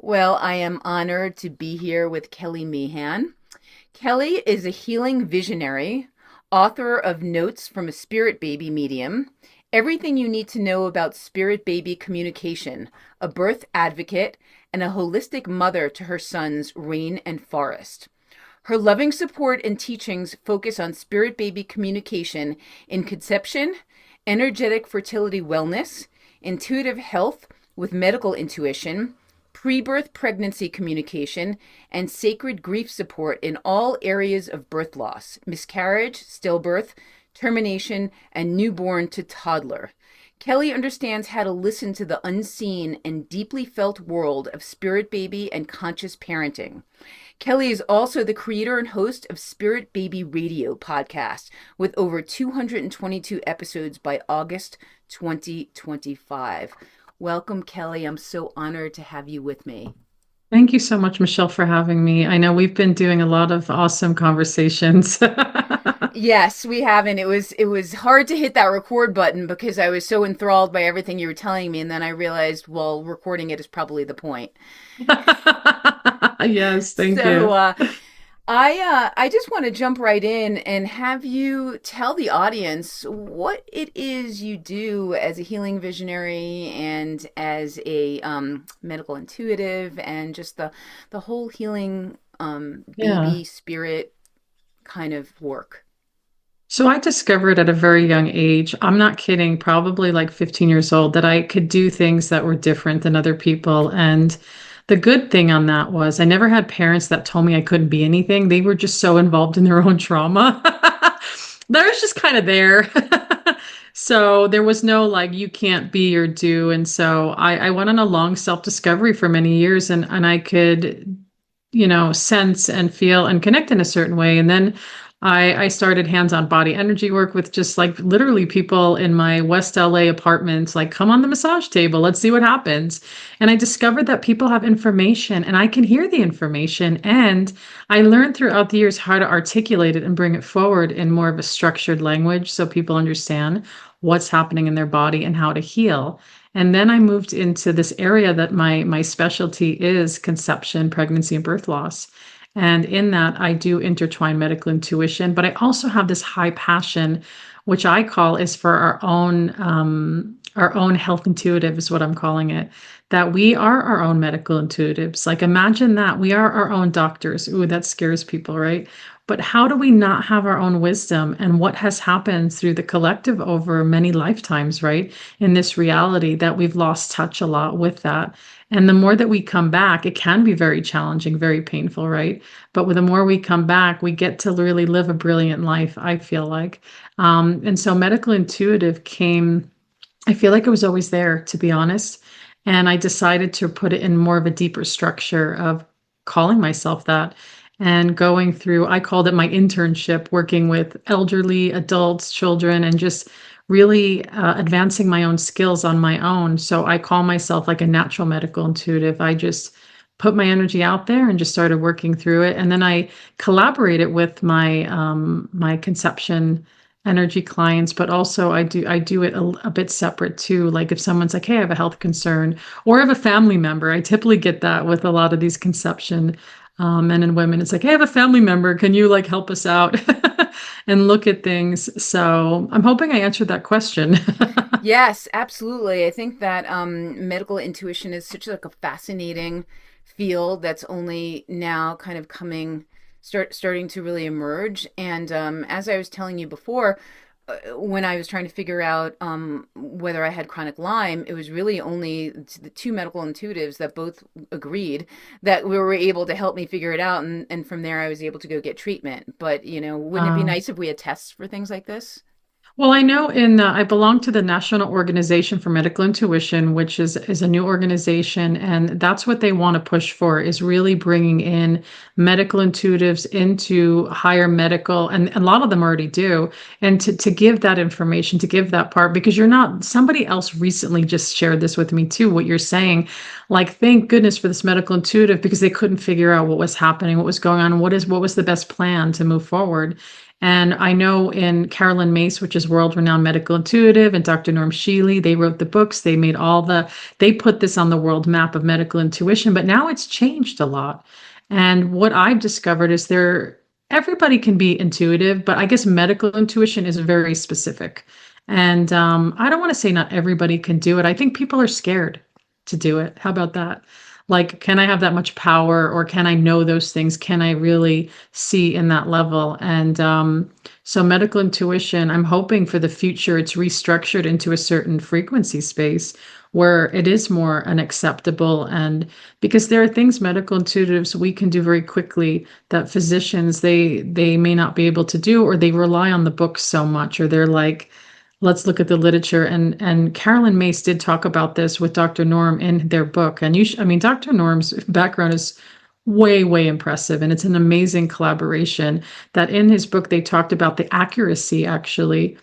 Well, I am honored to be here with Kelly Meehan. Kelly is a healing visionary, author of Notes from a Spirit Baby Medium, Everything You Need to Know About Spirit Baby Communication, a birth advocate, and a holistic mother to her sons, Rain and Forest. Her loving support and teachings focus on spirit baby communication in conception, energetic fertility wellness, intuitive health with medical intuition, pre-birth pregnancy communication, and sacred grief support in all areas of birth loss, miscarriage, stillbirth, termination, and newborn to toddler. Kelly understands how to listen to the unseen and deeply felt world of spirit baby and conscious parenting. Kelly is also the creator and host of Spirit Baby Radio podcast with over 222 episodes by August 2025. Welcome, Kelly. I'm so honored to have you with me. Thank you so much, Michelle, for having me. I know we've been doing a lot of awesome conversations. Yes, we have, and it was hard to hit that record button because I was so enthralled by everything you were telling me, and then I realized, well, recording it is probably the point. Yes, thank So you. I just want to jump right in and have you tell the audience what it is you do as a healing visionary and as a medical intuitive and just the whole healing Yeah. baby spirit kind of work. So I discovered at a very young age, I'm not kidding, probably like 15 years old, that I could do things that were different than other people. And the good thing on that was I never had parents that told me I couldn't be anything. They were just so involved in their own trauma. That was just kind of there. So there was no like, you can't be or do. And so I went on a long self-discovery for many years and I could, sense and feel and connect in a certain way. And then I started hands-on body energy work with just like literally people in my West LA apartments, like, come on the massage table, let's see what happens. And I discovered that people have information and I can hear the information. And I learned throughout the years how to articulate it and bring it forward in more of a structured language so people understand what's happening in their body and how to heal. And then I moved into this area that my specialty is conception, pregnancy, and birth loss. And in that, I do intertwine medical intuition, but I also have this high passion, which I call is for our own health intuitive is what I'm calling it. That we are our own medical intuitives. Like imagine that we are our own doctors. Ooh, that scares people, right? But how do we not have our own wisdom and what has happened through the collective over many lifetimes, right? In this reality that we've lost touch a lot with that. And the more that we come back, it can be very challenging, very painful, right? But with the more we come back, we get to really live a brilliant life, I feel like. And so medical intuitive came, I feel like it was always there, to be honest. And I decided to put it in more of a deeper structure of calling myself that and going through, I called it my internship, working with elderly adults, children, and just really advancing my own skills on my own. So I call myself like a natural medical intuitive. I just put my energy out there and just started working through it. And then I collaborated with my conception energy clients, but also I do it a bit separate too. Like if someone's like, hey, I have a health concern, or I have a family member, I typically get that with a lot of these conception men and women. It's like, hey, I have a family member. Can you like help us out and look at things? So I'm hoping I answered that question. Yes, absolutely. I think that medical intuition is such like a fascinating field that's only now kind of starting to really emerge. And as I was telling you before, when I was trying to figure out whether I had chronic Lyme, it was really only the two medical intuitives that both agreed that we were able to help me figure it out. And from there, I was able to go get treatment. But, wouldn't it be Um, nice if we had tests for things like this? Well, I know I belong to the National Organization for Medical Intuition, which is a new organization, and that's what they want to push for is really bringing in medical intuitives into higher medical, and a lot of them already do, and to give that information, to give that part, because you're not, somebody else recently just shared this with me too, what you're saying, like, thank goodness for this medical intuitive because they couldn't figure out what was happening, what was going on, what was the best plan to move forward. And I know in Carolyn Mace, which is world-renowned medical intuitive, and Dr. Norm Shealy, they wrote the books. They put this on the world map of medical intuition, but now it's changed a lot. And what I've discovered is everybody can be intuitive, but I guess medical intuition is very specific. And I don't want to say not everybody can do it. I think people are scared to do it. How about that? Like, can I have that much power, or can I know those things? Can I really see in that level? And so medical intuition, I'm hoping for the future it's restructured into a certain frequency space where it is more unacceptable. And because there are things medical intuitives we can do very quickly that physicians they may not be able to do, or they rely on the books so much, or they're like, let's look at the literature. And Carolyn Mace did talk about this with Dr. Norm in their book. And I mean, Dr. Norm's background is way impressive, and it's an amazing collaboration. That in his book they talked about the accuracy, actually.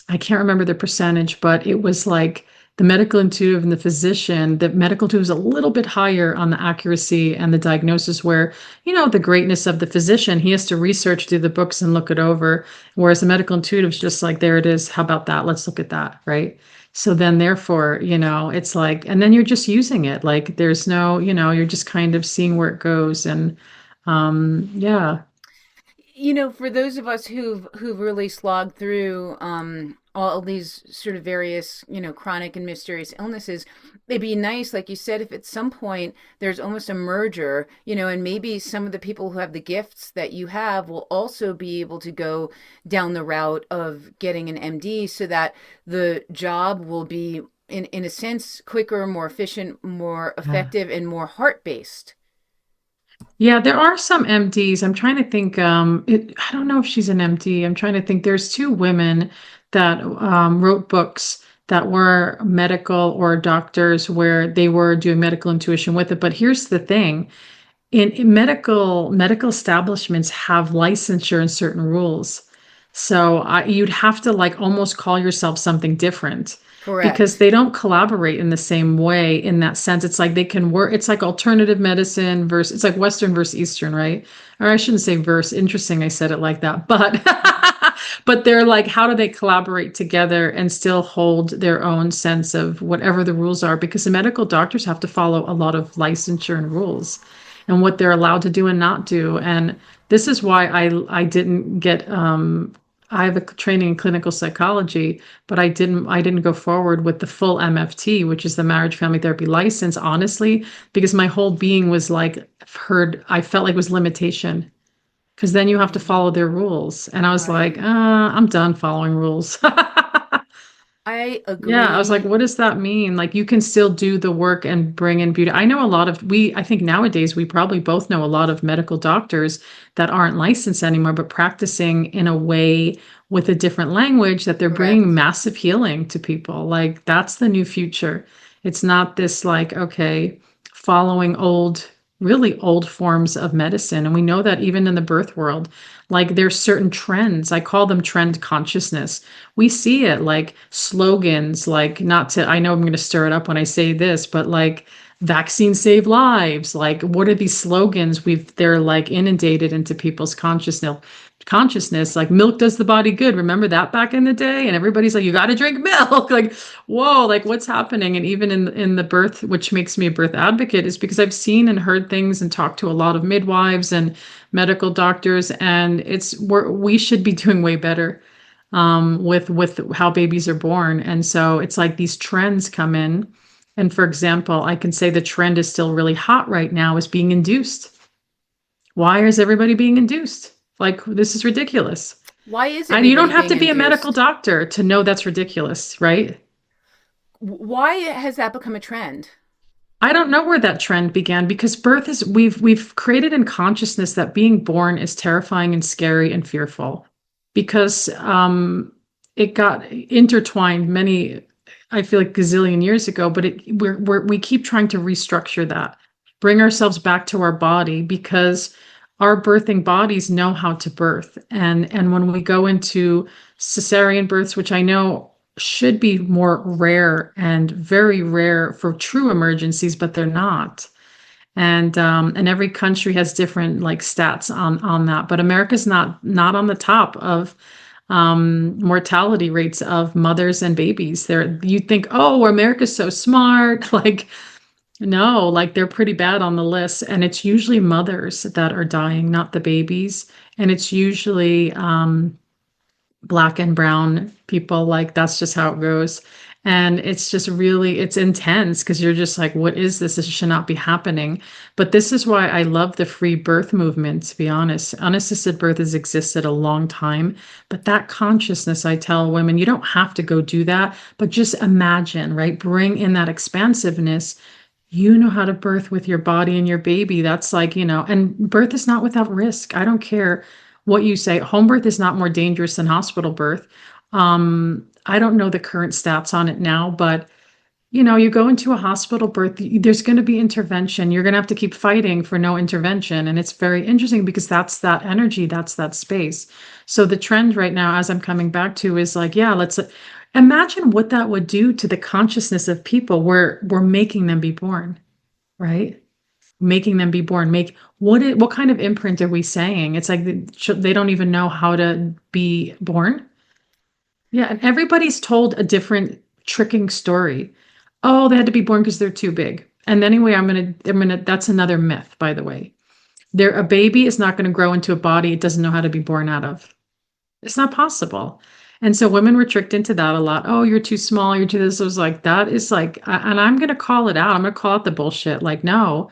I can't remember the percentage, but it was like the medical intuitive and the physician, the medical intuitive is a little bit higher on the accuracy and the diagnosis, where, the greatness of the physician, he has to research through the books and look it over. Whereas the medical intuitive is just like, there it is. How about that? Let's look at that. Right. So then therefore, it's like, and then you're just using it. Like there's no, you're just kind of seeing where it goes. And yeah. For those of us who've really slogged through all these sort of various, chronic and mysterious illnesses, it'd be nice, like you said, if at some point there's almost a merger, and maybe some of the people who have the gifts that you have will also be able to go down the route of getting an MD, so that the job will be in a sense quicker, more efficient, more effective, and more heart-based. Yeah, there are some MDs. I'm trying to think. I don't know if she's an MD. I'm trying to think. There's two women that wrote books that were medical or doctors, where they were doing medical intuition with it. But here's the thing: in medical establishments have licensure and certain rules. So you'd have to like almost call yourself something different, because Correct. they don't collaborate in the same way in that sense. It's like they can work, it's like alternative medicine versus, it's like Western versus Eastern, right? Or I shouldn't say verse. Interesting, I said it like that. But but they're like, how do they collaborate together and still hold their own sense of whatever the rules are? Because the medical doctors have to follow a lot of licensure and rules and what they're allowed to do and not do. And this is why I didn't get I have a training in clinical psychology, but I didn't go forward with the full MFT, which is the marriage family therapy license, honestly, because my whole being was like, I felt like it was limitation, because then you have to follow their rules. And I was like, Right. I'm done following rules. I Yeah, I was like, agree. what does that mean? Like, you can still do the work and bring in beauty. I know a lot of I think nowadays we probably both know a lot of medical doctors that aren't licensed anymore, but practicing in a way with a different language, that they're bringing Correct. massive healing to people. Like, that's the new future. It's not this, like, okay, following really old forms of medicine. And we know that even in the birth world, like, there's certain trends. I call them trend consciousness. We see it like slogans, like, not to, I know I'm going to stir it up when I say this, but like, vaccines save lives. Like, what are these slogans? They're like inundated into people's consciousness, like, milk does the body good. Remember that back in the day? And everybody's like, you got to drink milk. Like, whoa, like, what's happening? And even in the birth, which makes me a birth advocate, is because I've seen and heard things and talked to a lot of midwives and medical doctors, and we should be doing way better with how babies are born. And so it's like these trends come in. And for example, I can say the trend is still really hot right now is being induced. Why is everybody being induced? Like, this is ridiculous. Why is And you don't everybody have being to be a medical induced? doctor to know that's ridiculous, right? Why has that become a trend? I don't know where that trend began, because birth is we've created in consciousness that being born is terrifying and scary and fearful, because it got intertwined many, I feel like, gazillion years ago. But we keep trying to restructure that, bring ourselves back to our body, because our birthing bodies know how to birth. And when we go into cesarean births, which I know should be more rare and very rare for true emergencies, but they're not. And every country has different like stats on that. But America's not on the top of mortality rates of mothers and babies. There, you think, oh, America's so smart. Like, no, like they're pretty bad on the list. And it's usually mothers that are dying, not the babies. And it's usually black and brown people. Like that's just how it goes. And it's just really, it's intense because you're just like, what is this? This should not be happening. But this is why I love the free birth movement, to be honest. Unassisted birth has existed a long time. But that consciousness, I tell women, you don't have to go do that, but just imagine, right? Bring in that expansiveness. You know how to birth with your body and your baby. That's like, and birth is not without risk. I don't care what you say. Home birth is not more dangerous than hospital birth. I don't know the current stats on it now, but you go into a hospital birth, there's going to be intervention. You're going to have to keep fighting for no intervention. And it's very interesting because that's that energy, that's that space. So the trend right now, as I'm coming back to, is like, yeah, let's imagine what that would do to the consciousness of people. We're making them be born, right? Making them be born. What kind of imprint are we saying? It's like they don't even know how to be born. Yeah, and everybody's told a different tricking story. Oh, they had to be born because they're too big. And anyway, that's another myth, by the way. A baby is not going to grow into a body it doesn't know how to be born out of. It's not possible. And so women were tricked into that a lot. Oh, you're too small, you're too this. I was like, that is like, and I'm going to call it out. I'm going to call out the bullshit. Like, no.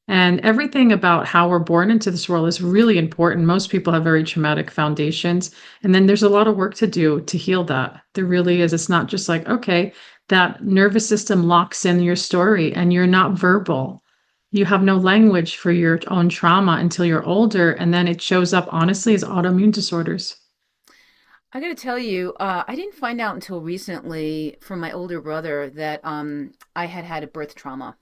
And everything about how we're born into this world is really important. Most people have very traumatic foundations. And then there's a lot of work to do to heal that. There really is. It's not just like, okay, that nervous system locks in your story and you're not verbal. You have no language for your own trauma until you're older. And then it shows up, honestly, as autoimmune disorders. I got to tell you, I didn't find out until recently from my older brother that I had had a birth trauma.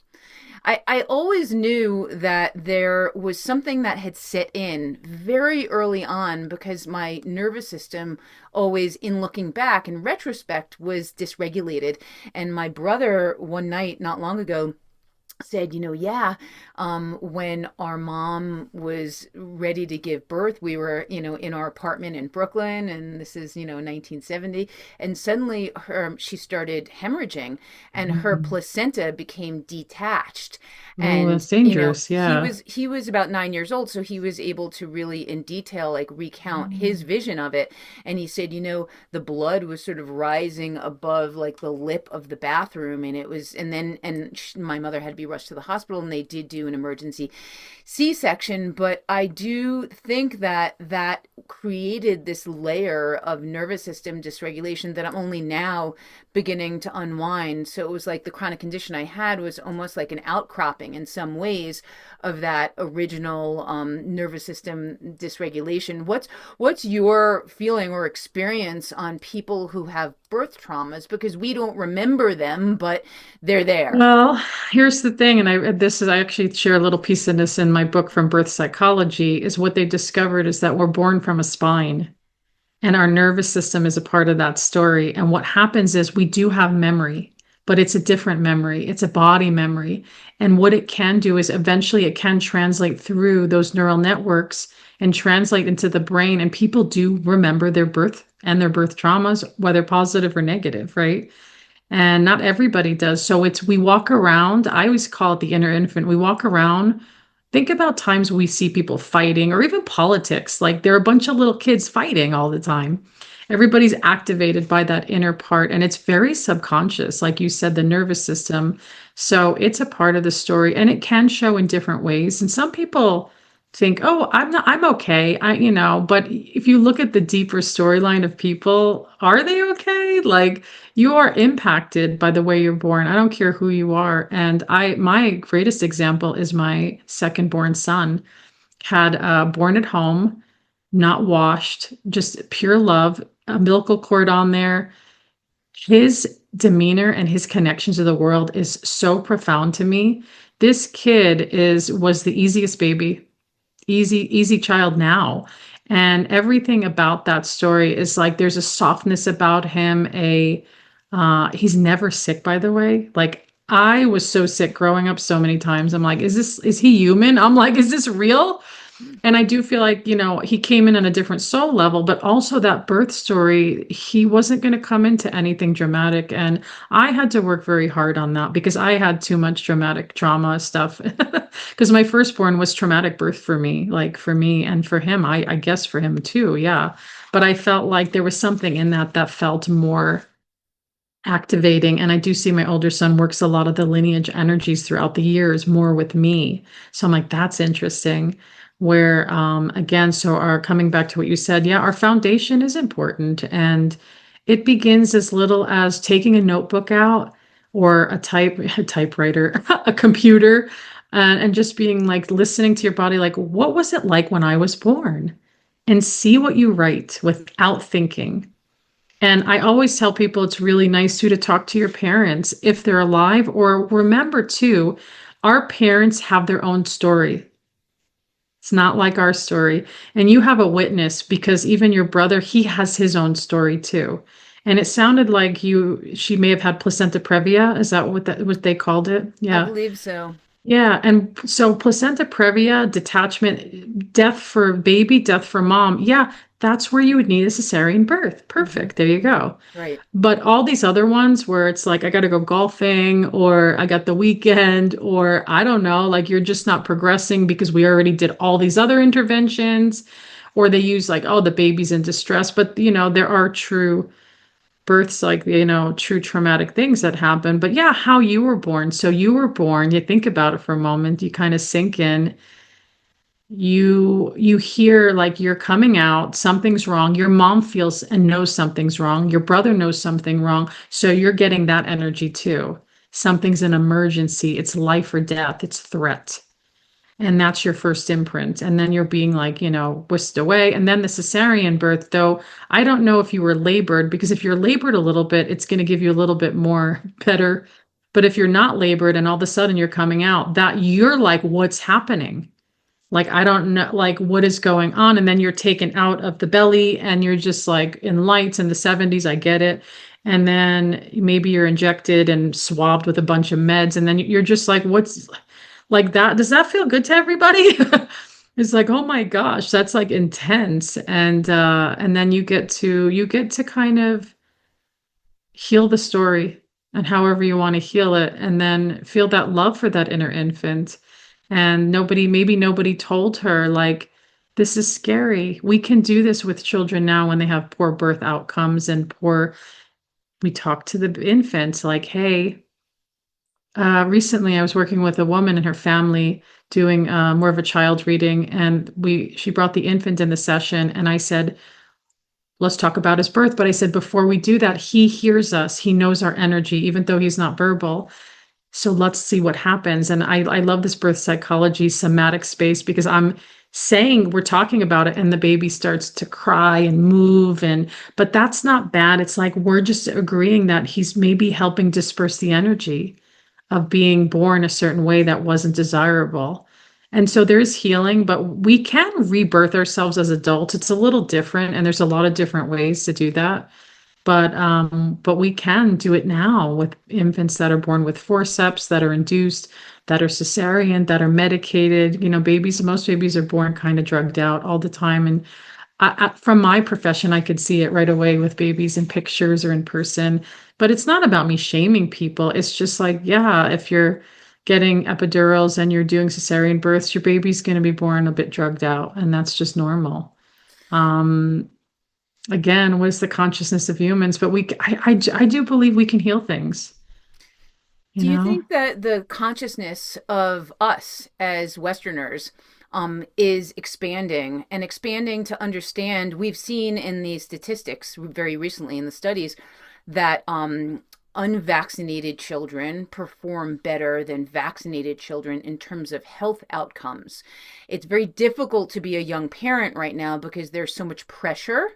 I always knew that there was something that had set in very early on because my nervous system always, in looking back, in retrospect, was dysregulated. And my brother, one night, not long ago, said, yeah, when our mom was ready to give birth, we were, in our apartment in Brooklyn, and this is, 1970, and suddenly she started hemorrhaging, and her Mhm. placenta became detached. Oh, And, that's dangerous. he Yeah. was he was about 9 years old, so he was able to really in detail like recount his Mm. vision of it. And he said, the blood was sort of rising above like the lip of the bathroom, and it was, and then, my mother had to be rushed to the hospital, and they did do an emergency C-section. But I do think that that created this layer of nervous system dysregulation that I'm only now beginning to unwind. So it was like the chronic condition I had was almost like an outcropping in some ways of that original nervous system dysregulation. What's your feeling or experience on people who have birth traumas? Because we don't remember them, but they're there. Well, here's the thing, and I actually share a little piece of this in my book from Birth Psychology, is what they discovered is that we're born from a spine. And our nervous system is a part of that story. And what happens is we do have memory, but it's a different memory. It's a body memory. And what it can do is eventually it can translate through those neural networks and translate into the brain. And people do remember their birth and their birth traumas, whether positive or negative, right? And not everybody does. So we walk around, I always call it the inner infant. We walk around. Think about times we see people fighting or even politics. Like there are a bunch of little kids fighting all the time. Everybody's activated by that inner part, and it's very subconscious, like you said, the nervous system. So it's a part of the story, and it can show in different ways. And some people think, "Oh, I'm okay." But if you look at the deeper storyline of people, are they okay? Like you are impacted by the way you're born. I don't care who you are. And my greatest example is my second born son had born at home, not washed, just pure love, umbilical cord on there. His demeanor and his connection to the world is so profound to me. This kid was the easiest baby, easy child now. And everything about that story is like there's a softness about him, he's never sick, by the way. Like I was so sick growing up so many times. I'm like, is he human? I'm like, is this real? And I do feel like, he came in on a different soul level, but also that birth story, he wasn't going to come into anything dramatic. And I had to work very hard on that because I had too much dramatic trauma stuff. Because my firstborn was traumatic birth for me, like for me and for him, I guess for him too. Yeah. But I felt like there was something in that that felt more activating. And I do see my older son works a lot of the lineage energies throughout the years more with me. So I'm like, that's interesting. Where again, so our coming back to what you said, yeah, our foundation is important. And it begins as little as taking a notebook out or a typewriter, a computer, and just being like listening to your body, like, what was it like when I was born? And see what you write without thinking. And I always tell people it's really nice too to talk to your parents if they're alive, or remember too, our parents have their own story. It's not like our story. And you have a witness because even your brother, he has his own story too. And it sounded like she may have had placenta previa. Is that what they called it? I Yeah. believe so. Yeah, and so placenta previa, detachment, death for baby, death for mom. Yeah, that's where you would need a cesarean birth. Hmm. Perfect. There you go. Right. But all these other ones where it's like, I got to go golfing, or I got the weekend, or I don't know, like you're just not progressing because we already did all these other interventions, or they use like, oh, the baby's in distress. But, there are true births, like, true traumatic things that happen. But yeah, how you were born. So you were born, you think about it for a moment, you kind of sink in, you hear like you're coming out, something's wrong. Your mom feels and knows something's wrong. Your brother knows something wrong. So you're getting that energy too. Something's an emergency. It's life or death. It's threat. And that's your first imprint. And then you're being like, whisked away. And then the cesarean birth, though, I don't know if you were labored, because if you're labored a little bit, it's going to give you a little bit more better. But if you're not labored and all of a sudden you're coming out, that you're like, what's happening? Like, I don't know, like, what is going on? And then you're taken out of the belly and you're just like in lights in the 70s. I get it. And then maybe you're injected and swabbed with a bunch of meds. And then you're just like, what's like that? Does that feel good to everybody? It's like, oh my gosh, that's like intense. And then you get to kind of heal the story and however you want to heal it, and then feel that love for that inner infant. And maybe nobody told her, like, this is scary. We can do this with children now when they have poor birth outcomes and we talk to the infants like, hey, recently I was working with a woman and her family doing more of a child reading, and she brought the infant in the session, and I said, let's talk about his birth. But I said, before we do that, he hears us. He knows our energy, even though he's not verbal. So let's see what happens. And I love this birth psychology somatic space because I'm saying we're talking about it and the baby starts to cry and move, but that's not bad. It's like we're just agreeing that he's maybe helping disperse the energy of being born a certain way that wasn't desirable. And so there's healing, but we can rebirth ourselves as adults. It's a little different, and there's a lot of different ways to do that. But we can do it now with infants that are born with forceps, that are induced, that are cesarean, that are medicated. Most babies are born kind of drugged out all the time. And from my profession, I could see it right away with babies in pictures or in person. But it's not about me shaming people. It's just like, yeah, if you're getting epidurals and you're doing cesarean births, your baby's going to be born a bit drugged out, and that's just normal. Um, Again, what is the consciousness of humans? But I do believe we can heal things, you Do you know? think that the consciousness of us as Westerners is expanding and expanding to understand? We've seen in the statistics very recently in the studies that unvaccinated children perform better than vaccinated children in terms of health outcomes. It's very difficult to be a young parent right now because there's so much pressure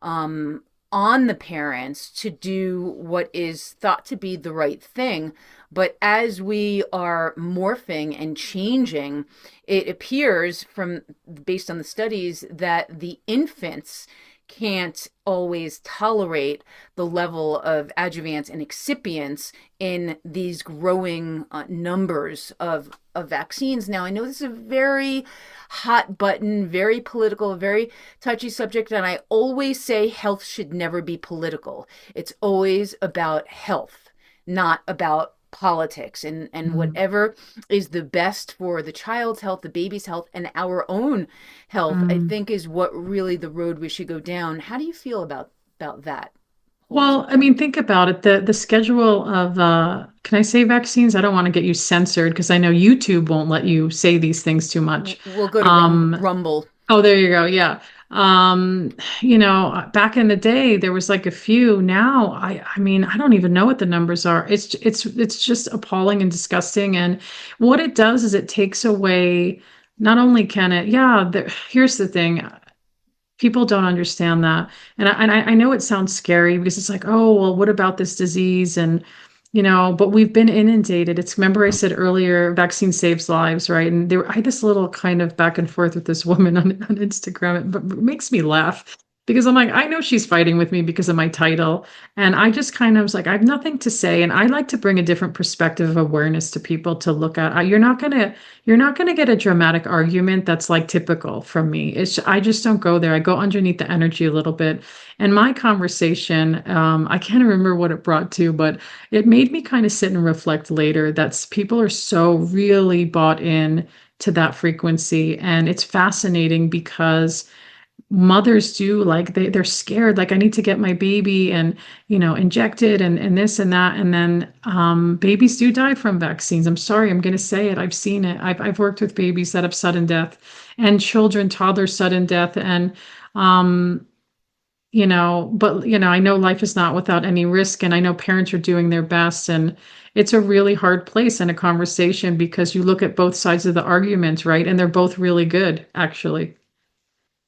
um, on the parents to do what is thought to be the right thing. But as we are morphing and changing, it appears from based on the studies that the infants can't always tolerate the level of adjuvants and excipients in these growing numbers of vaccines. Now, I know this is a very hot button, very political, very touchy subject, and I always say health should never be political. It's always about health, not about politics, and Mm. whatever is the best for the child's health, the baby's health, and our own health, I Mm. think is what really the road we should go down. How do you feel about that whole Well, I subject? mean, think about it. The schedule of can I say vaccines? I don't want to get you censored because I know YouTube won't let you say these things too much. We'll go to Um, Rumble. oh, there you go. Yeah. Back in the day there was like a few. Now I mean, I don't even know what the numbers are. It's just appalling and disgusting. And what it does is it takes away, not only can it, yeah, here's the thing. People don't understand that. And I know it sounds scary because it's like, oh, well, what about this disease? And, but we've been inundated. It's, remember I said earlier, vaccine saves lives, right? And I had this little kind of back and forth with this woman on Instagram. It makes me laugh because I'm like, I know she's fighting with me because of my title. And I just kind of was like, I have nothing to say. And I like to bring a different perspective of awareness to people to look at. You're not gonna get a dramatic argument that's like typical from me. I just don't go there. I go underneath the energy a little bit. And my conversation, I can't remember what it brought to, but it made me kind of sit and reflect later that people are so really bought in to that frequency. And it's fascinating because mothers do, like, they're scared, like, I need to get my baby and injected and this and that. And then babies do die from vaccines. I'm sorry, I'm going to say it. I've seen it. I've worked with babies that have sudden death, and children, toddlers, sudden death. And um but I know life is not without any risk, and I know parents are doing their best. And it's a really hard place in a conversation because you look at both sides of the argument, right? And they're both really good, actually.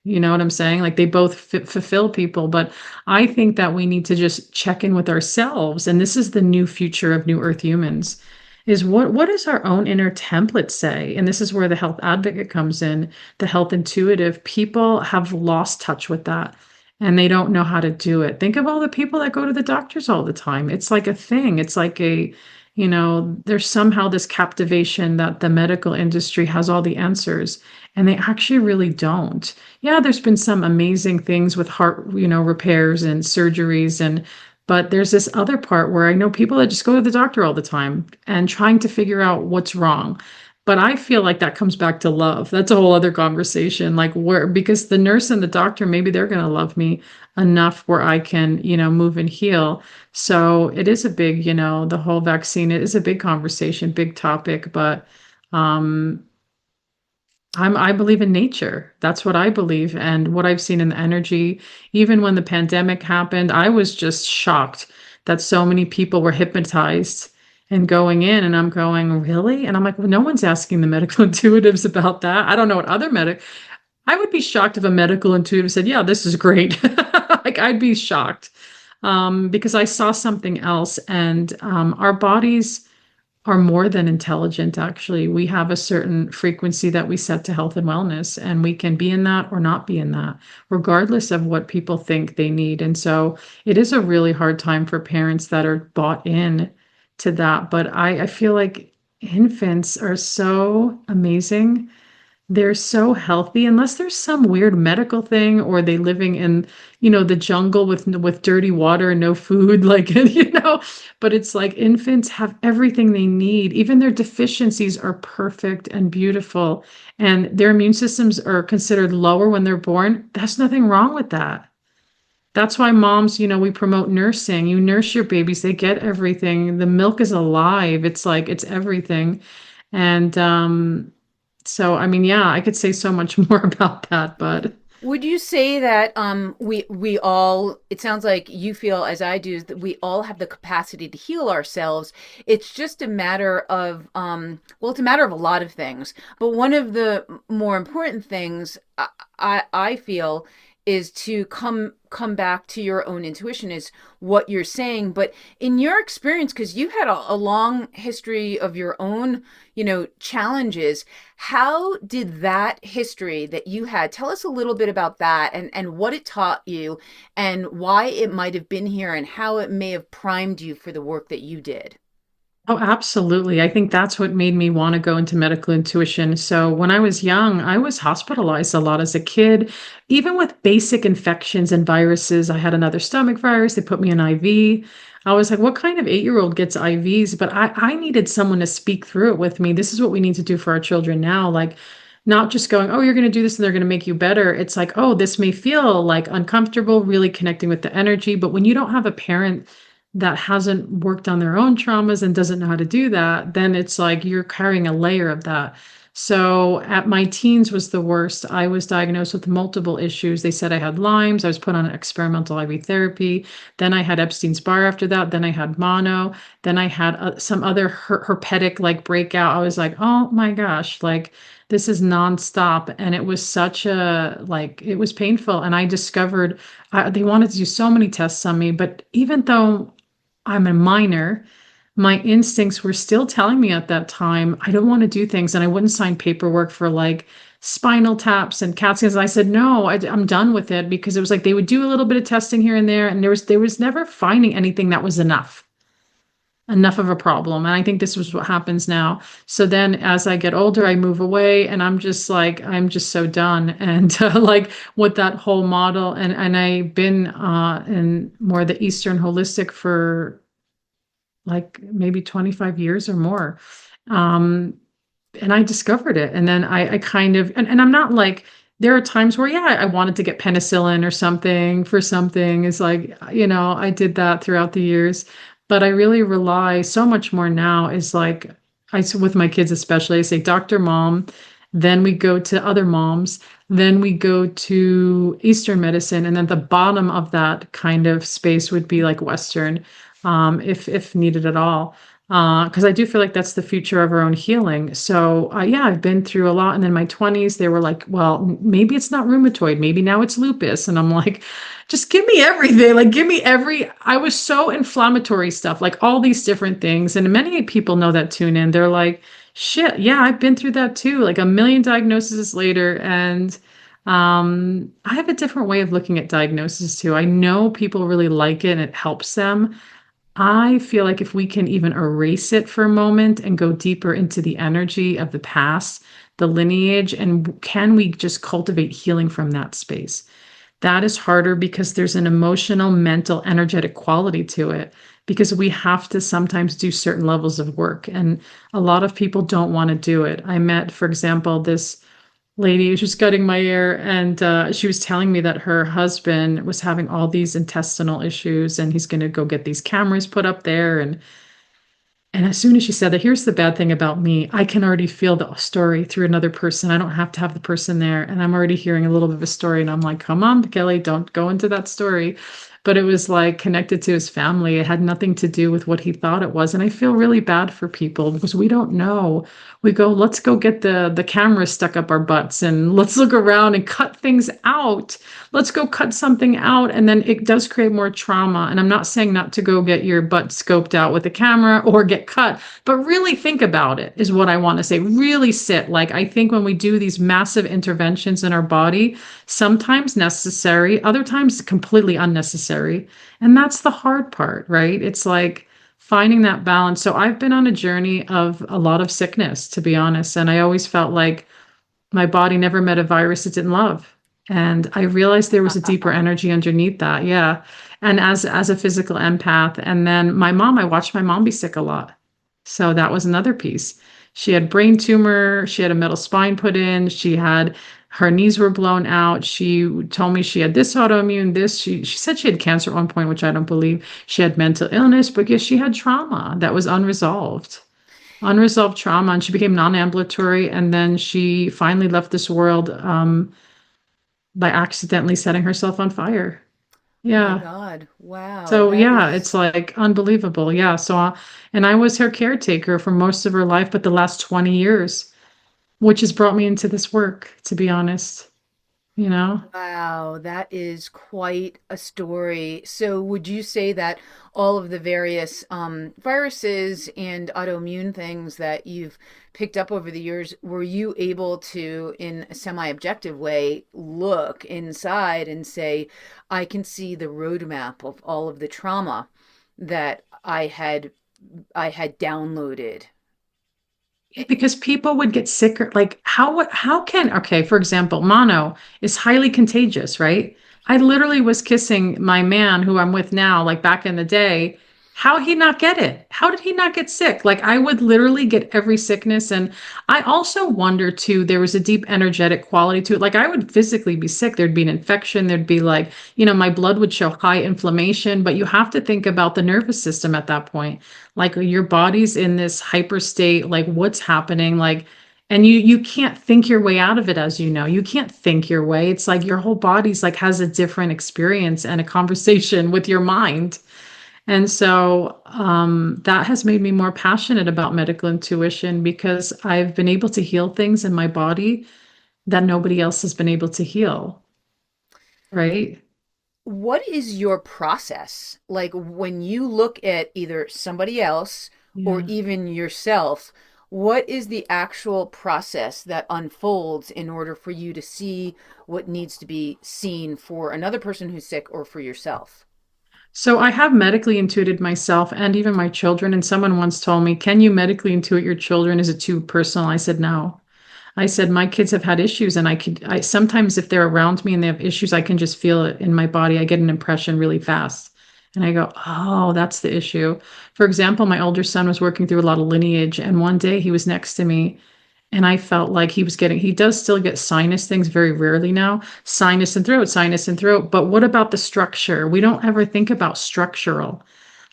You know what I'm saying? Like, they both fulfill people, but I think that we need to just check in with ourselves. And this is the new future of New Earth humans, is what does our own inner template say? And this is where the health advocate comes in, the health intuitive. People have lost touch with that and they don't know how to do it. Think of all the people that go to the doctors all the time. It's like a thing. It's like there's somehow this captivation that the medical industry has all the answers, and they actually really don't. Yeah, there's been some amazing things with heart, repairs and surgeries, but there's this other part where I know people that just go to the doctor all the time and trying to figure out what's wrong. But I feel like that comes back to love. That's a whole other conversation. Like, where, because the nurse and the doctor, maybe they're going to love me enough where I can, move and heal. So it is a big, the whole vaccine, it is a big conversation, big topic, but um I believe in nature. That's what I believe. And what I've seen in the energy, even when the pandemic happened, I was just shocked that so many people were hypnotized and going in. And I'm going, really? And I'm like, well, no one's asking the medical intuitives about that. I don't know what other I would be shocked if a medical intuitive said, yeah, this is great. Like, I'd be shocked because I saw something else. And our bodies are more than intelligent, actually. We have a certain frequency that we set to health and wellness, and we can be in that or not be in that, regardless of what people think they need. And so it is a really hard time for parents that are bought in to that. But I feel like infants are so amazing. They're so healthy, unless there's some weird medical thing, or they living in, the jungle with dirty water and no food, like, but it's like infants have everything they need. Even their deficiencies are perfect and beautiful, and their immune systems are considered lower when they're born. There's nothing wrong with that. That's why moms, we promote nursing. You nurse your babies, they get everything. The milk is alive. It's like, it's everything. And so, I mean, yeah, I could say so much more about that, but Would you say that we all, it sounds like you feel as I do, that we all have the capacity to heal ourselves. It's just a matter of well, it's a matter of a lot of things. But one of the more important things I feel is to come back to your own intuition is what you're saying. But in your experience, because you had a long history of your own, challenges, how did that history that you had, tell us a little bit about that, and what it taught you and why it might have been here and how it may have primed you for the work that you did. Oh, absolutely. I think that's what made me want to go into medical intuition. So when I was young, I was hospitalized a lot as a kid, even with basic infections and viruses. I had another stomach virus. They put me in IV. I was like, what kind of 8-year-old gets IVs? But I needed someone to speak through it with me. This is what we need to do for our children now. Like, not just going, oh, you're going to do this and they're going to make you better. It's like, oh, this may feel like uncomfortable, really connecting with the energy. But when you don't have a parent that hasn't worked on their own traumas and doesn't know how to do that, then it's like you're carrying a layer of that. So at my teens was the worst. I was diagnosed with multiple issues. They said I had Lyme's. I was put on experimental IV therapy. Then I had Epstein's-Barr after that. Then I had mono. Then I had some other herpetic like breakout. I was like, oh my gosh, like this is nonstop. And it was such a, like, it was painful. And I discovered they wanted to do so many tests on me. But even though I'm a minor, my instincts were still telling me at that time, I don't want to do things. And I wouldn't sign paperwork for like spinal taps and CAT scans. I said, no, I'm done with it because it was like they would do a little bit of testing here and there. And there was never finding anything that was enough of a problem. And I think this was what happens now. So then as I get older, I move away and I'm just like, I'm just so done. And like with that whole model, and I've been in more the Eastern holistic for like maybe 25 years or more. Um, and I discovered it. And then I kind of, and I'm not like, there are times where, yeah, I wanted to get penicillin or something for something. It's like, I did that throughout the years, but I really rely so much more now is like, with my kids especially, I say, Dr. Mom, then we go to other moms, then we go to Eastern medicine, and then the bottom of that kind of space would be like Western, if needed at all. Because I do feel like that's the future of our own healing. So yeah, I've been through a lot. And then my 20s, they were like, well, maybe it's not rheumatoid. Maybe now it's lupus. And I'm like, just give me everything. Like, give me I was so inflammatory stuff, like all these different things. And many people know that tune in. They're like, shit, yeah, I've been through that too. Like a million diagnoses later. And I have a different way of looking at diagnosis too. I know people really like it and it helps them. I feel like if we can even erase it for a moment and go deeper into the energy of the past, the lineage, and can we just cultivate healing from that space? That is harder because there's an emotional, mental, energetic quality to it because we have to sometimes do certain levels of work. And a lot of people don't want to do it. I met, for example, this lady, she was cutting my hair, and she was telling me that her husband was having all these intestinal issues and he's going to go get these cameras put up there. And as soon as she said that, here's the bad thing about me, I can already feel the story through another person. I don't have to have the person there. And I'm already hearing a little bit of a story. And I'm like, come on, Kelly, don't go into that story. But it was like connected to his family. It had nothing to do with what he thought it was. And I feel really bad for people because we don't know. We go, let's go get the camera stuck up our butts and let's look around and cut things out. Let's go cut something out. And then it does create more trauma. And I'm not saying not to go get your butt scoped out with a camera or get cut, but really think about it is what I want to say. Really sit. Like, I think when we do these massive interventions in our body, sometimes necessary, other times completely unnecessary. And that's the hard part, right? It's like finding that balance. So I've been on a journey of a lot of sickness, to be honest. And I always felt like my body never met a virus it didn't love. And I realized there was a deeper energy underneath that. Yeah. And as a physical empath, and then I watched my mom be sick a lot. So that was another piece. She had brain tumor, she had a metal spine put in, her knees were blown out. She told me she had this autoimmune, this. She said she had cancer at one point, which I don't believe. She had mental illness, but yes, she had trauma that was unresolved trauma, and she became non-ambulatory. And then she finally left this world by accidentally setting herself on fire. My Yeah. God. Wow. So That yeah, is it's like unbelievable. Yeah. So, and I was her caretaker for most of her life, but the last 20 years, which has brought me into this work, to be honest. you know? Wow, that is quite a story. So, would you say that all of the various viruses and autoimmune things that you've picked up over the years, were you able to, in a semi-objective way, look inside and say, I can see the roadmap of all of the trauma that I had downloaded? Because people would get sicker. Like, how can, okay, for example, mono is highly contagious, right? I literally was kissing my man who I'm with now, like back in the day. How he not get it? How did he not get sick? Like, I would literally get every sickness. And I also wonder too, there was a deep energetic quality to it. Like, I would physically be sick. There'd be an infection. There'd be like, my blood would show high inflammation. But you have to think about the nervous system at that point, like your body's in this hyper state, like what's happening, like, and you can't think your way out of it. As you can't think your way. It's like your whole body's like has a different experience and a conversation with your mind. And so that has made me more passionate about medical intuition because I've been able to heal things in my body that nobody else has been able to heal, right? What is your process? Like when you look at either somebody else or Yeah. even yourself, what is the actual process that unfolds in order for you to see what needs to be seen for another person who's sick or for yourself? So I have medically intuited myself and even my children. And someone once told me, "Can you medically intuit your children? Is it too personal?" I said, "No." I said, "My kids have had issues, and I sometimes if they're around me and they have issues, I can just feel it in my body. I get an impression really fast." And I go, "Oh, that's the issue." For example, my older son was working through a lot of lineage, and one day he was next to me and I felt like he does still get sinus things very rarely now, sinus and throat. But what about the structure? We don't ever think about structural,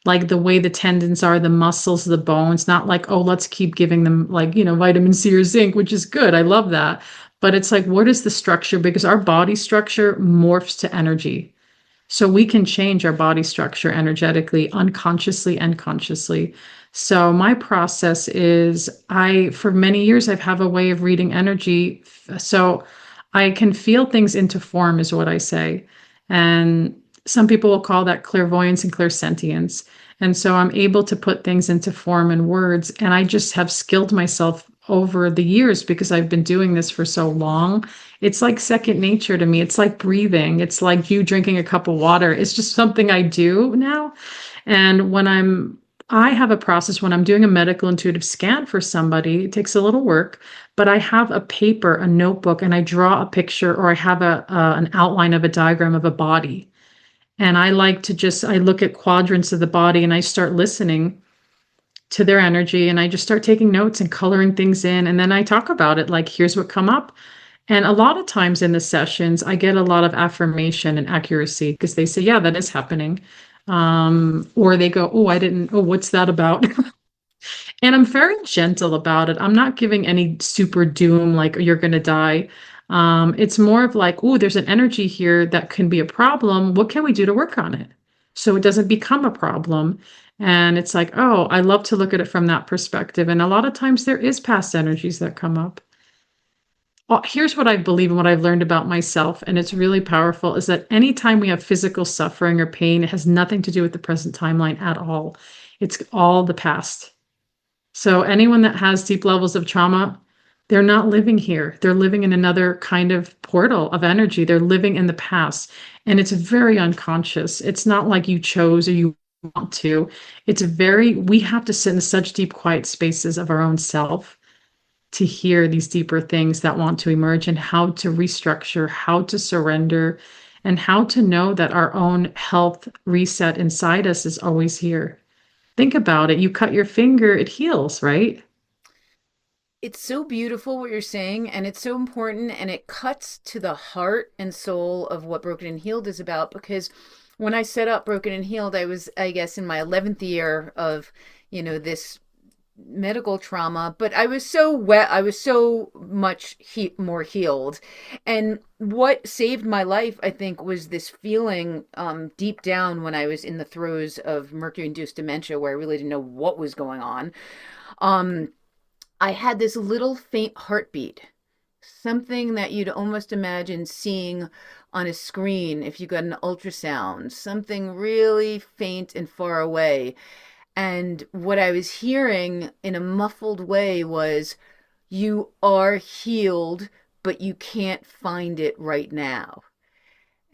like the way the tendons are, the muscles, the bones, not like, oh, let's keep giving them like, vitamin C or zinc, which is good. I love that. But it's like, what is the structure? Because our body structure morphs to energy. So we can change our body structure energetically, unconsciously and consciously. So my process is for many years, I've have a way of reading energy. So I can feel things into form is what I say. And some people will call that clairvoyance and clairsentience. And so I'm able to put things into form and words. And I just have skilled myself over the years because I've been doing this for so long. It's like second nature to me. It's like breathing. It's like you drinking a cup of water. It's just something I do now. And I have a process when I'm doing a medical intuitive scan for somebody. It takes a little work, but I have a paper, a notebook, and I draw a picture or I have an outline of a diagram of a body. And I like to I look at quadrants of the body and I start listening to their energy and I just start taking notes and coloring things in. And then I talk about it like, here's what come up. And a lot of times in the sessions, I get a lot of affirmation and accuracy because they say, yeah, that is happening. Or they go, oh, I didn't, oh, what's that about? And I'm very gentle about it. I'm not giving any super doom, like you're going to die. It's more of like, oh, there's an energy here that can be a problem. What can we do to work on it so it doesn't become a problem? And it's like, oh, I love to look at it from that perspective. And a lot of times there is past energies that come up. Here's what I believe and what I've learned about myself, and it's really powerful, is that anytime we have physical suffering or pain, it has nothing to do with the present timeline at all. It's all the past. So anyone that has deep levels of trauma, they're not living here. They're living in another kind of portal of energy. They're living in the past. And it's very unconscious. It's not like you chose or you want to. We have to sit in such deep, quiet spaces of our own self to hear these deeper things that want to emerge and how to restructure, how to surrender, and how to know that our own health reset inside us is always here. Think about it. You cut your finger, it heals, right? It's so beautiful what you're saying, and it's so important, and it cuts to the heart and soul of what Broken and Healed is about. Because when I set up Broken and Healed, I was, I guess, in my 11th year of, this medical trauma, but I was so wet. I was so much more healed. And what saved my life, I think, was this feeling deep down when I was in the throes of mercury induced dementia, where I really didn't know what was going on. Um, I had this little faint heartbeat something that you'd almost imagine seeing on a screen if you got an ultrasound, something really faint and far away. And what I was hearing in a muffled way was, you are healed, but you can't find it right now.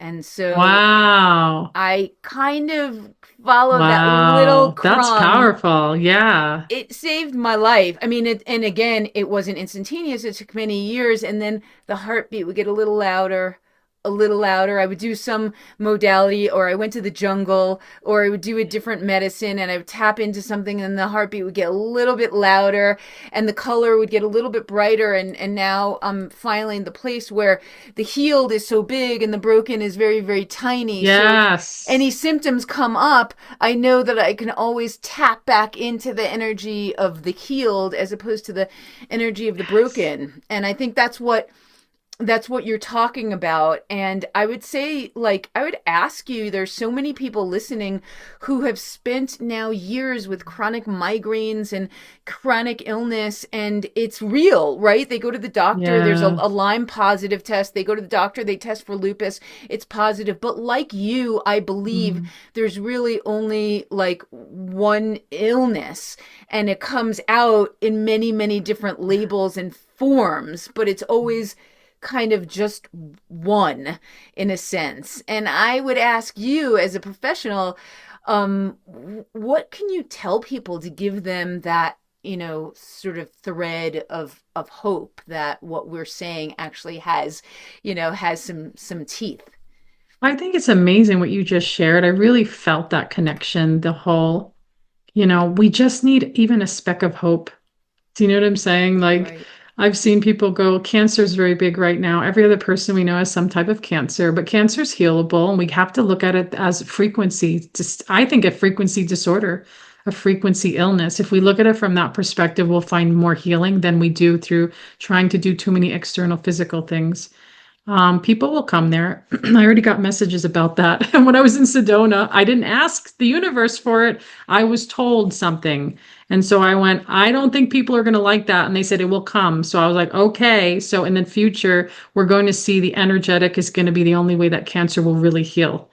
And so Wow. I kind of followed that little Wow. That's crumb. powerful. Yeah. It saved my life. I mean, and again, it wasn't instantaneous. It took many years. And then the heartbeat would get a little louder, a little louder. I would do some modality, or I went to the jungle, or I would do a different medicine, and I would tap into something, and the heartbeat would get a little bit louder, and the color would get a little bit brighter. And now I'm finally in the place where the healed is so big and the broken is very, very tiny. So if any Yes. symptoms come up, I know that I can always tap back into the energy of the healed as opposed to the energy of the Yes. broken. And I think that's what you're talking about. And I would say, like, I would ask you, there's so many people listening who have spent now years with chronic migraines and chronic illness, and it's real, right? They go to the doctor, there's Yeah. a Lyme positive test, they go to the doctor, they test for lupus, it's positive. But like you, I believe Mm. there's really only like one illness, and it comes out in many, many different labels and forms, but it's always kind of just one, in a sense. And I would ask you as a professional, what can you tell people to give them that, sort of thread of hope that what we're saying actually has, has some teeth? I think it's amazing what you just shared. I really felt that connection, the whole, we just need even a speck of hope. Do you know what I'm saying? Like, Right. I've seen people go, cancer is very big right now. Every other person we know has some type of cancer, but cancer is healable, and we have to look at it as frequency. Just, I think a frequency disorder, a frequency illness. If we look at it from that perspective, we'll find more healing than we do through trying to do too many external physical things. People will come there. I already got messages about that. And when I was in Sedona, I didn't ask the universe for it. I was told something. And so I went, I don't think people are going to like that. And they said it will come. So I was like, okay. So in the future, we're going to see the energetic is going to be the only way that cancer will really heal.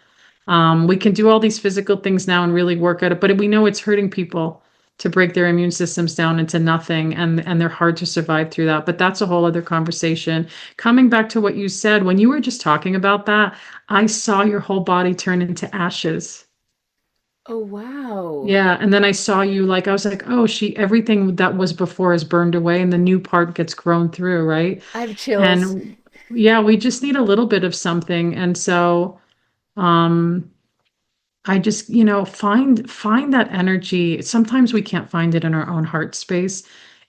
We can do all these physical things now and really work at it, but we know it's hurting people to break their immune systems down into nothing, and they're hard to survive through that. But that's a whole other conversation. Coming back to what you said, when you were just talking about that, I saw your whole body turn into ashes. Oh, wow. Yeah, and then I saw you like I was like, oh, everything that was before is burned away and the new part gets grown through, right? I have chills. And yeah, we just need a little bit of something. And so um I just, find that energy. Sometimes we can't find it in our own heart space.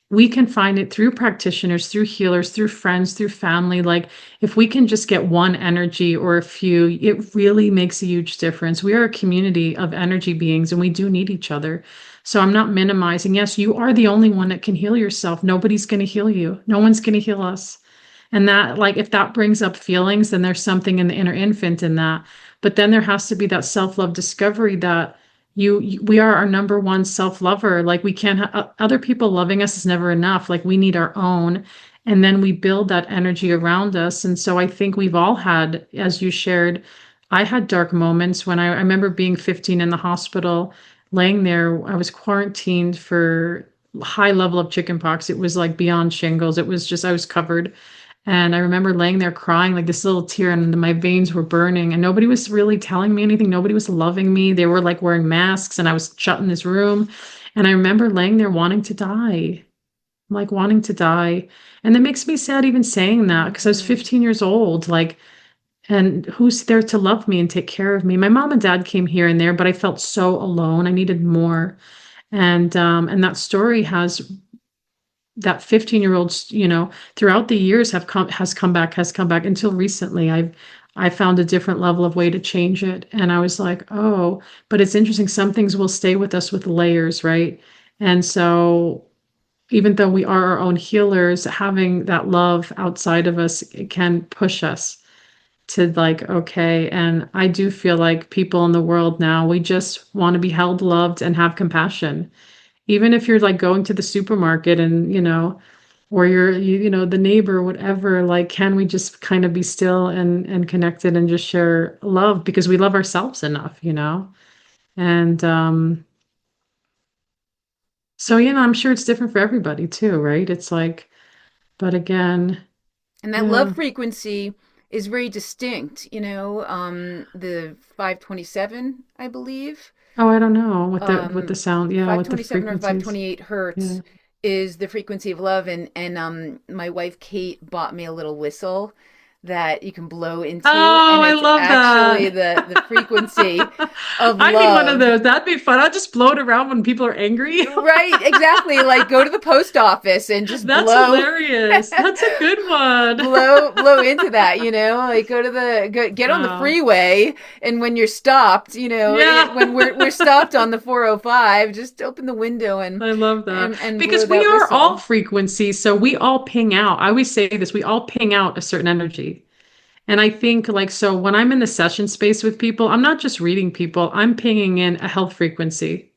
We can find it through practitioners, through healers, through friends, through family. Like if we can just get one energy or a few, it really makes a huge difference. We are a community of energy beings and we do need each other. So I'm not minimizing. Yes, you are the only one that can heal yourself. Nobody's going to heal you. No one's going to heal us. And that, like, if that brings up feelings, then there's something in the inner infant in that. But then there has to be that self-love discovery that we are our number one self-lover. Like, we can't have other people loving us is never enough. Like, we need our own. And then we build that energy around us. And so I think we've all had, as you shared, I had dark moments when I remember being 15 in the hospital, laying there. I was quarantined for high level of chickenpox. It was like beyond shingles. It was just, I was covered. And I remember laying there crying like this little tear, and my veins were burning, and nobody was really telling me anything. Nobody was loving me. They were like wearing masks, and I was shut in this room. And I remember laying there wanting to die, like wanting to die. And it makes me sad even saying that because I was Hmm. 15 years old, like, and who's there to love me and take care of me? My mom and dad came here and there, but I felt so alone. I needed more. And that story has that 15-year-olds, throughout the years has come back until recently. I found a different level of way to change it. And I was like, oh, but it's interesting. Some things will stay with us with layers, right? And so even though we are our own healers, having that love outside of us, it can push us to like, okay. And I do feel like people in the world now, we just want to be held, loved, and have compassion. Even if you're like going to the supermarket and, or you know, the neighbor, whatever, like, can we just kind of be still and connected and just share love because we love ourselves enough, you know? And so, you know, I'm sure it's different for everybody too, right? It's like, but again, And that love yeah. frequency is very distinct, the 527, I believe. Oh, I don't know with the sound, yeah, with the 527 or frequencies. 528 Yeah. hertz is the frequency of love, and my wife Kate bought me a little whistle that you can blow into, Oh, and I it's love actually that. the frequency of I need one of love. those. That'd be fun. I'll just blow it around when people are angry. Right, exactly. Like go to the post office and just That's blow hilarious. That's a good one. blow into that, like get on the Wow. freeway, and when you're stopped, Yeah. when we're stopped on the 405, just open the window and I love that blow because we that are all whistle. frequencies. So we all ping out. I always say this, we all ping out a certain energy. And I think like, so when I'm in the session space with people, I'm not just reading people, I'm pinging in a health frequency.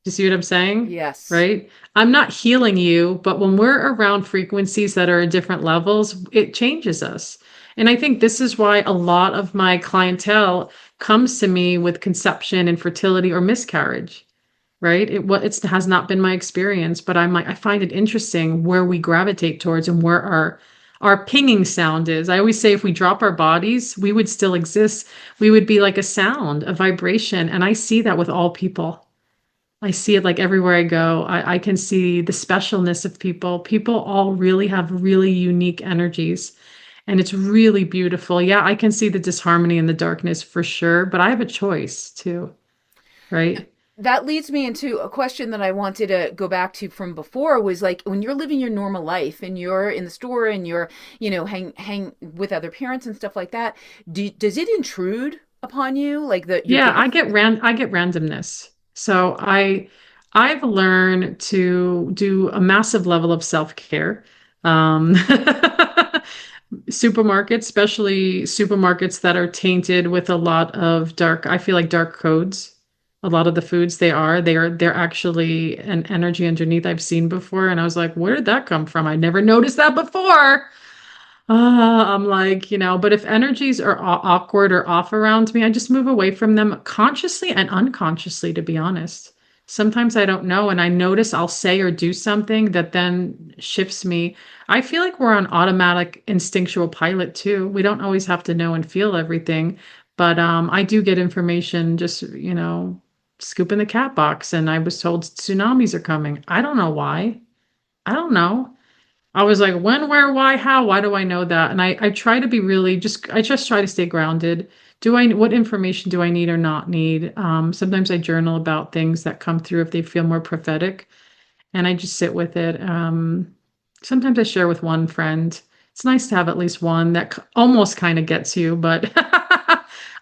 You see what I'm saying? Yes. Right? I'm not healing you, but when we're around frequencies that are at different levels, it changes us. And I think this is why a lot of my clientele comes to me with conception, infertility, or miscarriage, right? It has not been my experience, but I'm like, I find it interesting where we gravitate towards and where our pinging sound is. I always say if we drop our bodies, we would still exist. We would be like a sound, a vibration. And I see that with all people. I see it like everywhere I go. I can see the specialness of people. People all really have really unique energies, and it's really beautiful. Yeah, I can see the disharmony and the darkness for sure, but I have a choice too, right? That leads me into a question that I wanted to go back to from before, was like when you're living your normal life and you're in the store and you're, hang with other parents and stuff like that, does it intrude upon you, like the your Yeah, day? I get randomness. So I've learned to do a massive level of self-care. Um, Supermarkets, especially supermarkets that are tainted with a lot of dark, I feel like dark codes. A lot of the foods they're actually an energy underneath I've seen before. And I was like, where did that come from? I never noticed that before. I'm like, you know, but if energies are awkward or off around me, I just move away from them consciously and unconsciously, to be honest. Sometimes I don't know, and I notice I'll say or do something that then shifts me. I feel like we're on automatic instinctual pilot too. We don't always have to know and feel everything, but I do get information just, you know, scoop in the cat box, and I was told tsunamis are coming. I don't know why. I don't know. I was like, when, where, why, how? Why do I know that? And I try to be really I just try to stay grounded. What information do I need or not need? Sometimes I journal about things that come through if they feel more prophetic, and I just sit with it. Sometimes I share with one friend. It's nice to have at least one that almost kind of gets you, but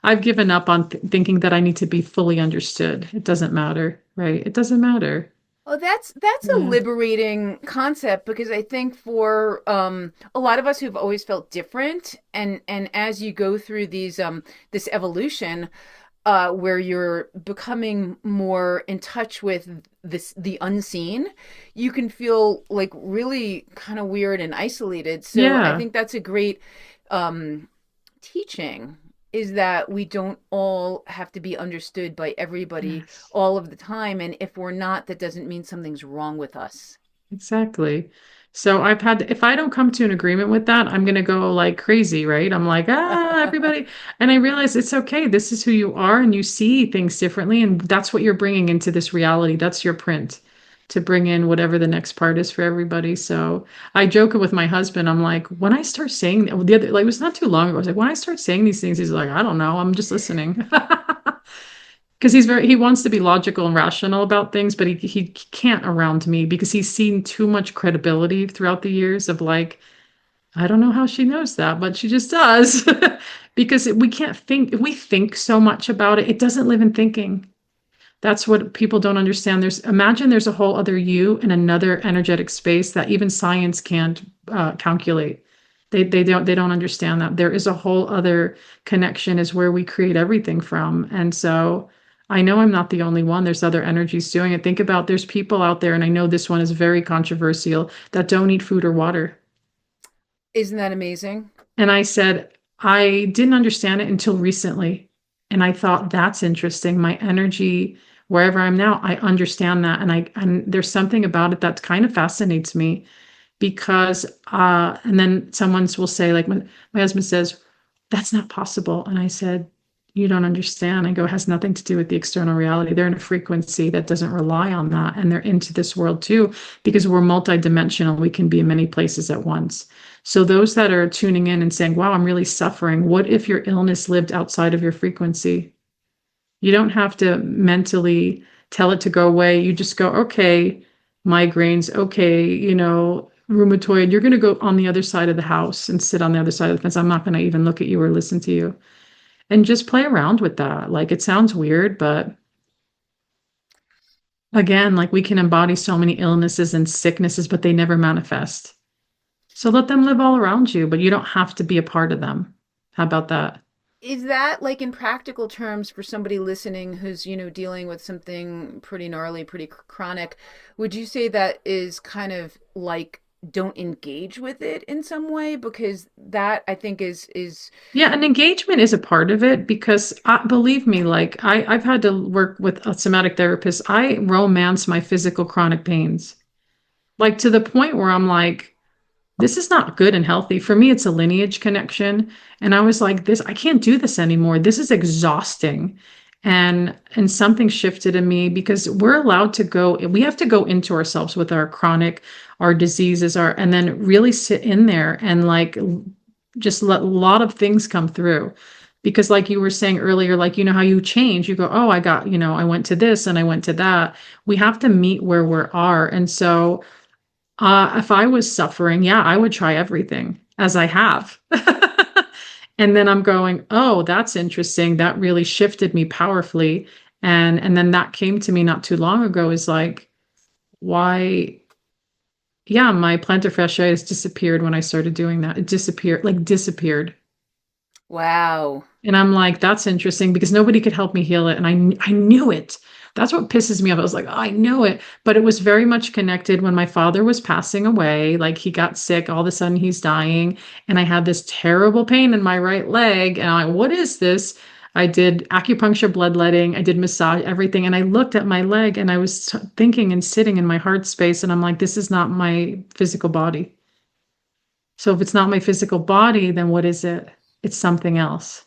I've given up on thinking that I need to be fully understood. It doesn't matter, right? It doesn't matter. Oh, that's a Yeah. liberating concept, because I think for a lot of us who've always felt different, and as you go through this evolution, where you're becoming more in touch with the unseen, you can feel like really kind of weird and isolated. So I Yeah. think that's a great um, teaching, is that we don't all have to be understood by everybody Yes. all of the time. And if we're not, that doesn't mean something's wrong with us. Exactly. So if I don't come to an agreement with that, I'm going to go like crazy, right? I'm like, everybody. And I realize it's okay. This is who you are, and you see things differently. And that's what you're bringing into this reality. That's your print to bring in whatever the next part is for everybody. So I joke with my husband. I'm like, when I start saying the other, like, it was not too long ago. I was like, when I start saying these things, he's like, I don't know. I'm just listening. Because he wants to be logical and rational about things, but he can't around me because he's seen too much credibility throughout the years of like, I don't know how she knows that, but she just does. Because we can't think, if we think so much about it, it doesn't live in thinking. That's what people don't understand. Imagine there's a whole other you in another energetic space that even science can't calculate. They don't understand that there is a whole other connection is where we create everything from. And so I know I'm not the only one. There's other energies doing it. Think about there's people out there, and I know this one is very controversial, that don't eat food or water. Isn't that amazing? And I said, I didn't understand it until recently. And I thought that's interesting. My energy, wherever I'm now, I understand that. And there's something about it that kind of fascinates me because and then someone will say, like my husband says, that's not possible. And I said, you don't understand. I go, it has nothing to do with the external reality. They're in a frequency that doesn't rely on that. And they're into this world too, because we're multidimensional. We can be in many places at once. So those that are tuning in and saying, wow, I'm really suffering. What if your illness lived outside of your frequency? You don't have to mentally tell it to go away. You just go, okay, migraines, okay, rheumatoid, you're going to go on the other side of the house and sit on the other side of the fence. I'm not going to even look at you or listen to you. And just play around with that. Like it sounds weird, but again, like we can embody so many illnesses and sicknesses, but they never manifest. So let them live all around you, but you don't have to be a part of them. How about that? Is that like in practical terms for somebody listening who's, dealing with something pretty gnarly, pretty chronic? Would you say that is kind of like don't engage with it in some way? Because that I think is Yeah, and engagement is a part of it because believe me, like I've had to work with a somatic therapist. I romance my physical chronic pains, like to the point where I'm like, this is not good and healthy. For me, it's a lineage connection. And I was like, I can't do this anymore. This is exhausting. And something shifted in me because we're allowed to go, we have to go into ourselves with our chronic, our diseases, and then really sit in there and like just let a lot of things come through. Because like you were saying earlier, like, how you change, you go, oh, I got, I went to this and I went to that. We have to meet where we are. And so, if I was suffering, yeah, I would try everything as I have. And then I'm going, oh, that's interesting. That really shifted me powerfully. And then that came to me not too long ago is like, why? Yeah, my plantar fasciitis disappeared when I started doing that. It disappeared, like disappeared. wow. And I'm like, that's interesting because nobody could help me heal it. And I knew it. That's what pisses me off. I was like, oh, I know it. But it was very much connected when my father was passing away. Like he got sick. All of a sudden he's dying. And I had this terrible pain in my right leg. And I'm like, what is this? I did acupuncture, bloodletting. I did massage, everything. And I looked at my leg and I was thinking and sitting in my heart space. And I'm like, this is not my physical body. So if it's not my physical body, then what is it? It's something else.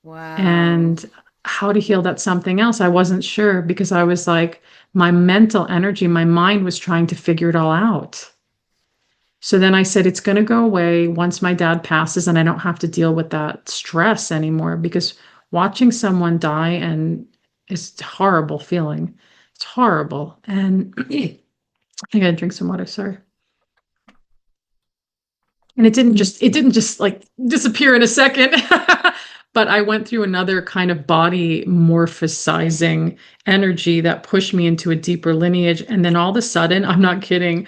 Wow. And how to heal that something else, I wasn't sure because I was like, my mental energy, my mind was trying to figure it all out. So then I said, it's going to go away once my dad passes and I don't have to deal with that stress anymore because watching someone die and is a horrible feeling. It's horrible. And I gotta drink some water, sorry. And it didn't just like disappear in a second. But I went through another kind of body morphosizing energy that pushed me into a deeper lineage. And then all of a sudden, I'm not kidding,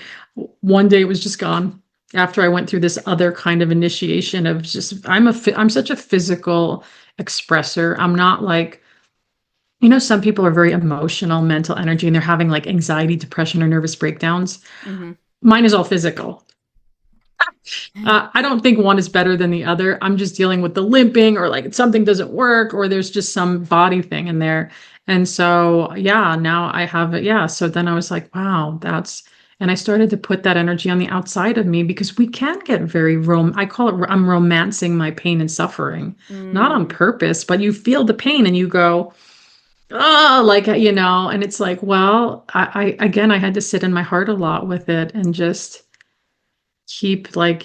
one day it was just gone. After I went through this other kind of initiation of just, I'm such a physical expresser. I'm not like, some people are very emotional, mental energy, and they're having like anxiety, depression, or nervous breakdowns. Hmm. Mine is all physical. I don't think one is better than the other. I'm just dealing with the limping or like something doesn't work or there's just some body thing in there. And so, yeah, now I have it. Yeah. So then I was like, wow, and I started to put that energy on the outside of me because we can get very I call it, I'm romancing my pain and suffering, not on Mm. purpose, but you feel the pain and you go, oh, like, and it's like, well, again, I had to sit in my heart a lot with it and just keep like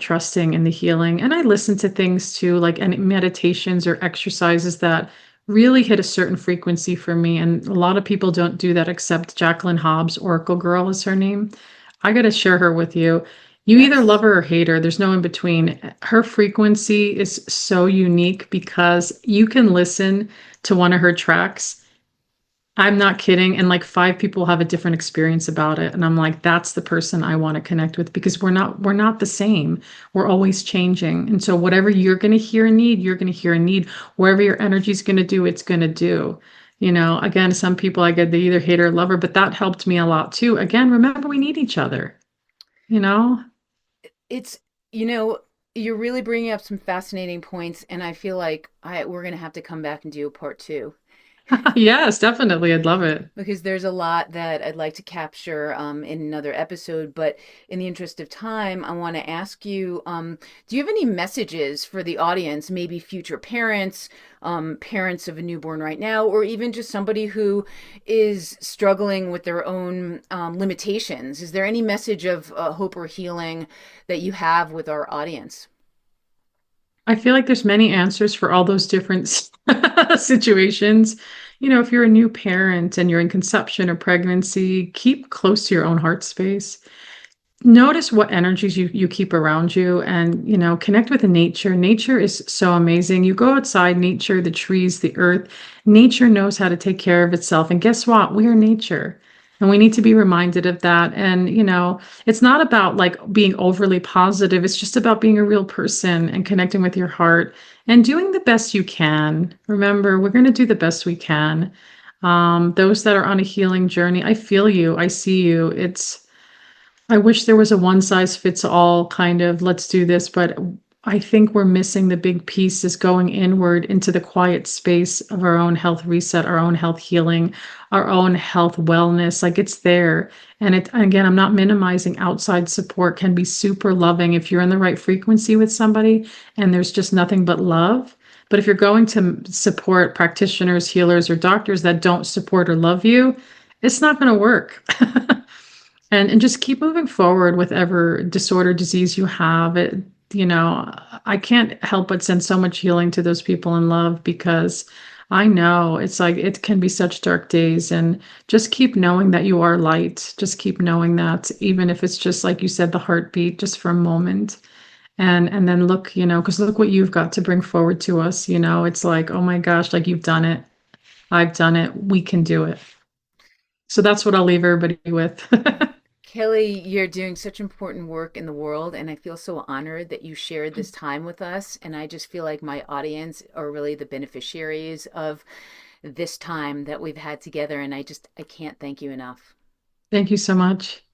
trusting in the healing. And I listen to things too, like any meditations or exercises that really hit a certain frequency for me, and a lot of people don't do that except Jacqueline Hobbs. Oracle Girl is her name. I got to share her with you. You either love Yes. her or hate her. There's no in between. Her frequency is so unique because you can listen to one of her tracks, I'm not kidding. And like five people have a different experience about it. And I'm like, that's the person I want to connect with because we're not the same. We're always changing. And so whatever you're going to hear and need, you're going to hear and need. Wherever your energy is going to do, it's going to do. Again, some people I get they either hate or love her, but that helped me a lot too. Again, remember we need each other, you know? It's, you know, you're really bringing up some fascinating points, and I feel like we're going to have to come back and do a part two. Yes, definitely. I'd love it. Because there's a lot that I'd like to capture in another episode. But in the interest of time, I want to ask you, do you have any messages for the audience, maybe future parents, parents of a newborn right now, or even just somebody who is struggling with their own limitations? Is there any message of hope or healing that you have with our audience? I feel like there's many answers for all those different situations. If you're a new parent and you're in conception or pregnancy, keep close to your own heart space. Notice what energies you keep around you and connect with the nature is so amazing. You go outside, nature, the trees, the earth, nature knows how to take care of itself, and guess what, we are nature, and we need to be reminded of that. And it's not about like being overly positive, it's just about being a real person and connecting with your heart and doing the best you can. Remember, we're going to do the best we can. Those that are on a healing journey, I feel you, I see you. I wish there was a one size fits all kind of let's do this, but I think we're missing the big piece is going inward into the quiet space of our own health reset, our own health healing, our own health wellness. Like it's there. And again, I'm not minimizing outside support can be super loving if you're in the right frequency with somebody and there's just nothing but love. But if you're going to support practitioners, healers, or doctors that don't support or love you, it's not going to work. And just keep moving forward with whatever disorder, disease you have. I can't help but send so much healing to those people in love because I know it's like it can be such dark days. And just keep knowing that you are light. Just keep knowing that, even if it's just like you said, the heartbeat, just for a moment. And then look, because look what you've got to bring forward to us. It's like, oh my gosh, like you've done it. I've done it. We can do it. So that's what I'll leave everybody with. Kelly, you're doing such important work in the world, and I feel so honored that you shared this time with us. And I just feel like my audience are really the beneficiaries of this time that we've had together. And I can't thank you enough. Thank you so much.